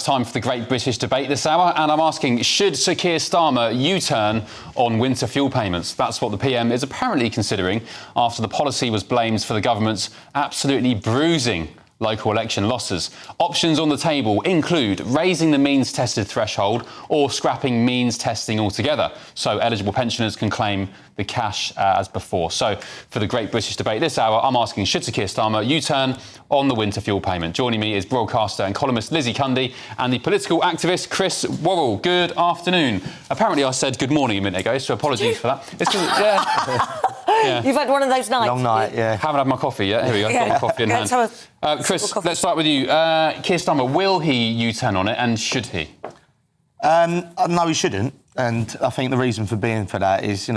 time for the Great British Debate this hour, and I'm asking, should Sir Keir Starmer U-turn on winter fuel payments? That's what the PM is apparently considering after the policy was blamed for the government's absolutely bruising local election losses. Options on the table include raising the means-tested threshold or scrapping means testing altogether, so eligible pensioners can claim the cash as before. So, for the Great British Debate this hour, I'm asking, should Sir Keir Starmer U-turn on the winter fuel payment? Joining me is broadcaster and columnist Lizzie Cundy and the political activist Chris Worrall. Good afternoon. Apparently I said good morning a minute ago, so apologies for that. It's yeah. You've had one of those nights. Long night, yeah. Haven't had my coffee yet. Here we go. Got my coffee in hand. Chris, let's start with you. Keir Starmer, will he U-turn on it, and should he? No, he shouldn't. And I think the reason for being for that is,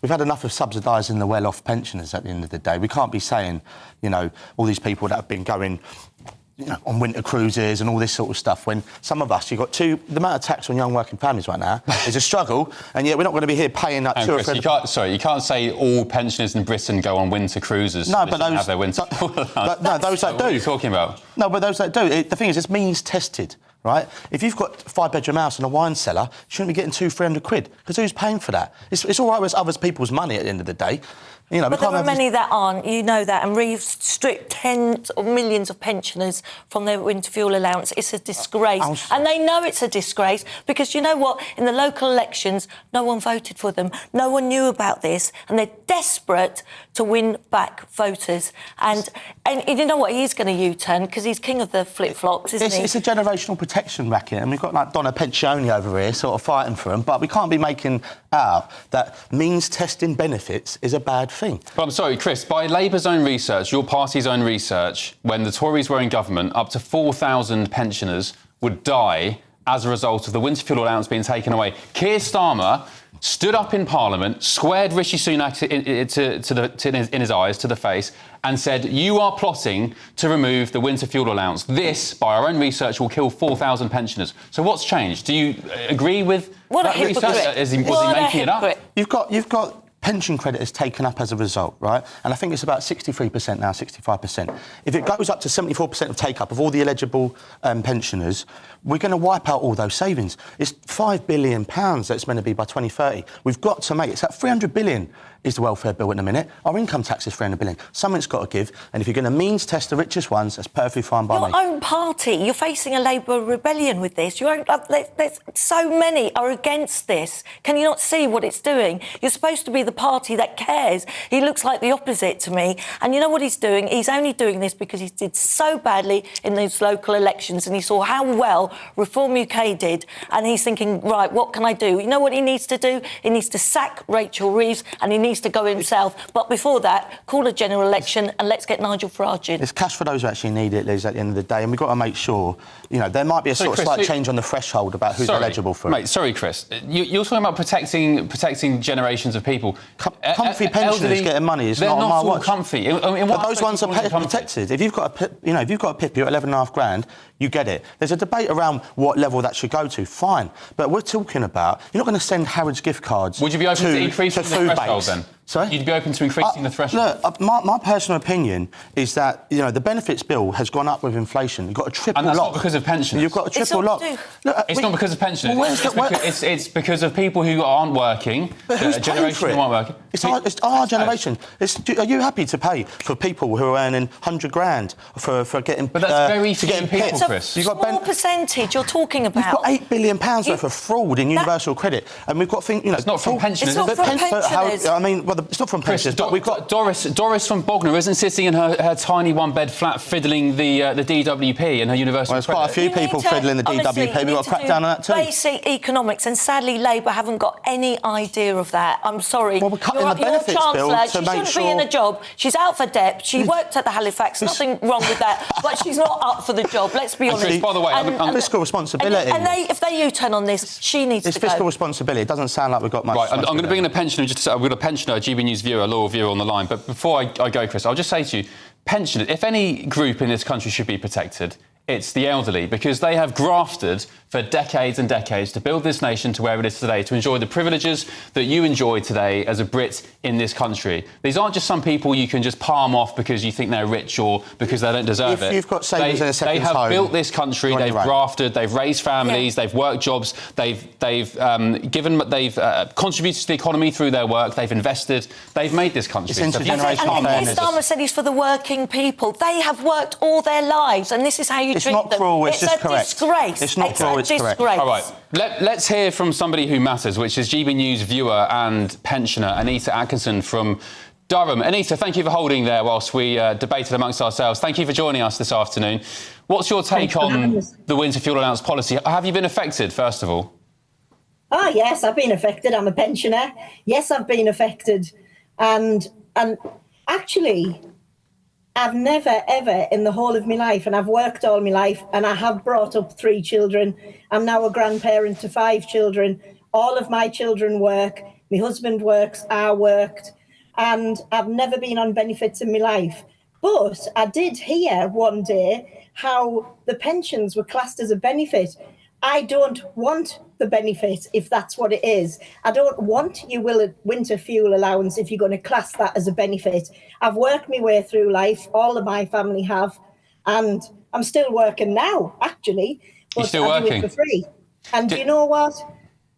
we've had enough of subsidising the well-off pensioners at the end of the day. We can't be saying, all these people that have been going, on winter cruises and all this sort of stuff, when some of us, the amount of tax on young working families right now is a struggle, and yet we're not going to be here paying that. Chris, you can't say all pensioners in Britain go on winter cruises. No, but those have their winter. Those that do. What are you talking about? No, but those that do. The thing is, it's means tested, right? If you've got a 5-bedroom house and a wine cellar, you shouldn't be getting £300 because who's paying for that? It's all right with other people's money at the end of the day. But there are many that aren't, that, and we've stripped tens of millions of pensioners from their winter fuel allowance. It's a disgrace. And they know it's a disgrace because, you know what, in the local elections, no one voted for them. No one knew about this, and they're desperate to win back voters. And you know what, he's going to U-turn because he's king of the flip-flops, isn't he? It's a generational protection racket, and we've got, Donna Pensione over here sort of fighting for him, but we can't be making out that means testing benefits is a bad thing. But I'm sorry, Chris, by Labour's own research, your party's own research, when the Tories were in government, up to 4,000 pensioners would die as a result of the winter fuel allowance being taken away. Keir Starmer stood up in Parliament, squared Rishi Sunak in his eyes, to the face, and said, you are plotting to remove the winter fuel allowance. This, by our own research, will kill 4,000 pensioners. So what's changed? Do you agree with that research? Was he making it up? You've got pension credit is taken up as a result, right? And I think it's about 63% now, 65%. If it goes up to 74% of take-up of all the eligible pensioners, we're going to wipe out all those savings. It's £5 billion that's meant to be by 2030. We've got to make it. It's at £300 billion is the welfare bill in a minute. Our income tax is £300 billion. Something's got to give. And if you're going to means test the richest ones, that's perfectly fine by me. Your own party, you're facing a Labour rebellion with this. So many are against this. Can you not see what it's doing? You're supposed to be the party that cares. He looks like the opposite to me. And you know what he's doing? He's only doing this because he did so badly in those local elections, and he saw how well Reform UK did, and he's thinking, right, what can I do? You know what he needs to do? He needs to sack Rachel Reeves, and he needs to go himself. But before that, call a general election and let's get Nigel Farage in. It's cash for those who actually need it, Liz, at the end of the day, and we've got to make sure, there might be a sort of slight change on the threshold about who's eligible for it. Mate, sorry, Chris. You're talking about protecting generations of people. Comfy pensioners getting money is not on my watch. Comfy. But those ones are protected. If you've got a PIP, you're 11.5 grand, you get it. There's a debate around what level that should go to. Fine, but we're talking about you're not going to send Harrods gift cards. Would you be open to increasing the threshold banks then? Sorry? You'd be open to increasing the threshold? Look, my personal opinion is that, the benefits bill has gone up with inflation. You've got a triple lock. And that's lock. not because of pensioners. You've got a triple lock. It's not because of pensioners. Well, it's because of people who aren't working. But who's paying for it? Who aren't working. It's our generation. Are you happy to pay for people who are earning 100 grand for getting... But that's very few people, Chris. It's a small percentage you're talking about. We've got £8 billion worth of fraud in universal credit, and we've got things... It's not from pensioners. It's not from pensioners. It's not from pensioners. But we've got Doris from Bognor isn't sitting in her tiny one-bed flat fiddling the DWP and her universal credit. Well, there's quite a few people fiddling the DWP. We've got to crack down on that too. Basic economics, and sadly Labour haven't got any idea of that. I'm sorry. Well, we're cutting the benefits bill to make sure... She shouldn't be in a job. She's out for debt. She worked at the Halifax. Nothing wrong with that. But she's not up for the job. Let's be honest. By the way, fiscal responsibility. And if they U-turn on this, she needs to go. It's fiscal responsibility. It doesn't sound like we've got much... Right, I'm going to bring in a pensioner. I've got a pensioner, a GB News viewer, a loyal viewer on the line. But before I go, Chris, I'll just say to you, pensioners, if any group in this country should be protected, it's the elderly, because they have grafted for decades and decades to build this nation to where it is today, to enjoy the privileges that you enjoy today as a Brit in this country. These aren't just some people you can just palm off because you think they're rich or because they don't deserve it. If you've got savings in a second They have home, built this country, they've grafted, they've raised families, they've worked jobs, they've contributed to the economy through their work, they've invested, they've made this country. It's intergenerational and fairness. Starmer said he's for the working people. They have worked all their lives, and this is how you treat them. It's not cruel, it's just correct. It's a disgrace. It's not cruel, it's correct. All right, let's hear from somebody who matters, which is GB News viewer and pensioner Anita Atkinson from Durham. Anita, thank you for holding there whilst we debated amongst ourselves. Thank you for joining us this afternoon. What's your take on the winter fuel allowance policy? Have you been affected, first of all? Oh, yes, I've been affected. I'm a pensioner. Yes, I've been affected. And actually, I've never, ever in the whole of my life, and I've worked all my life, and I have brought up 3 children. I'm now a grandparent to 5 children. All of my children work. My husband works. I worked. And I've never been on benefits in my life. But I did hear one day how the pensions were classed as a benefit. I don't want the benefit if that's what it is. I don't want your winter fuel allowance if you're going to class that as a benefit. I've worked my way through life. All of my family have. And I'm still working now, actually. But You're still working? I do it for free. And do you know what?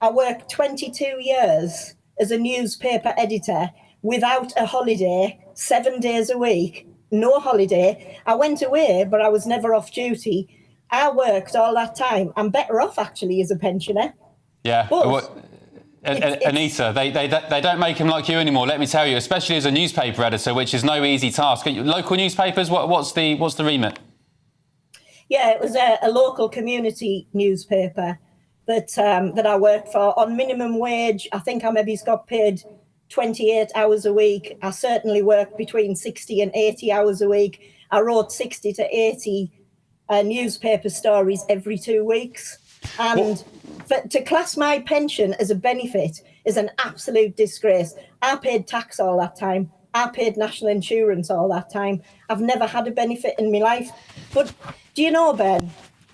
I worked 22 years as a newspaper editor without a holiday, 7 days a week, no holiday. I went away, but I was never off duty. I worked all that time. I'm better off, actually, as a pensioner. Yeah. But Anita, they don't make them like you anymore, let me tell you, especially as a newspaper editor, which is no easy task. Local newspapers, what's the remit? Yeah, it was a local community newspaper that I worked for on minimum wage. I think I maybe got paid 28 hours a week. I certainly worked between 60 and 80 hours a week. I wrote 60 to 80 newspaper stories every 2 weeks. And to class my pension as a benefit is an absolute disgrace. I paid tax all that time. I paid national insurance all that time. I've never had a benefit in my life. But do you know, Ben,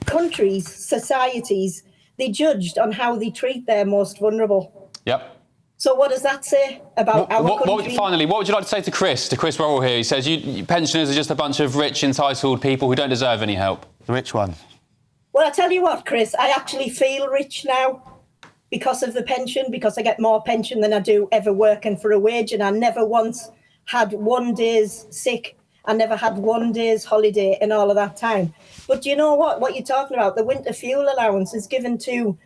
countries, societies, they're judged on how they treat their most vulnerable. Yep. So what does that say about our country? Finally, what would you like to say to Chris Worrall here? He says pensioners are just a bunch of rich, entitled people who don't deserve any help. The rich one. Well, I tell you what, Chris, I actually feel rich now because of the pension, because I get more pension than I do ever working for a wage, and I never once had 1 day's sick. I never had 1 day's holiday in all of that time. But do you know what you're talking about? The winter fuel allowance is given to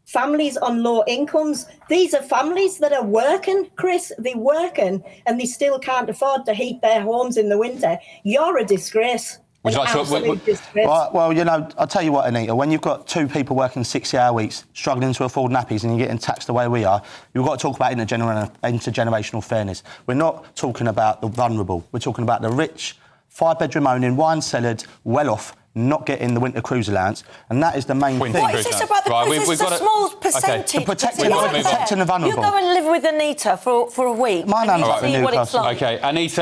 families on low incomes. These are families that are working, Chris. They're working and they still can't afford to heat their homes in the winter. You're a disgrace. Would you like to... Disgrace. Well, you know, I'll tell you what, Anita, when you've got 2 people working 60-hour weeks, struggling to afford nappies and you're getting taxed the way we are, you've got to talk about intergenerational fairness. We're not talking about the vulnerable. We're talking about the rich, 5-bedroom owning, wine-cellared, well-off, not getting the winter cruise allowance, and that is the main thing. What is this about the cruise? It's a small percentage. To protecting the vulnerable. You go and live with Anita for a week. My nan's see what it's like. OK, Anita...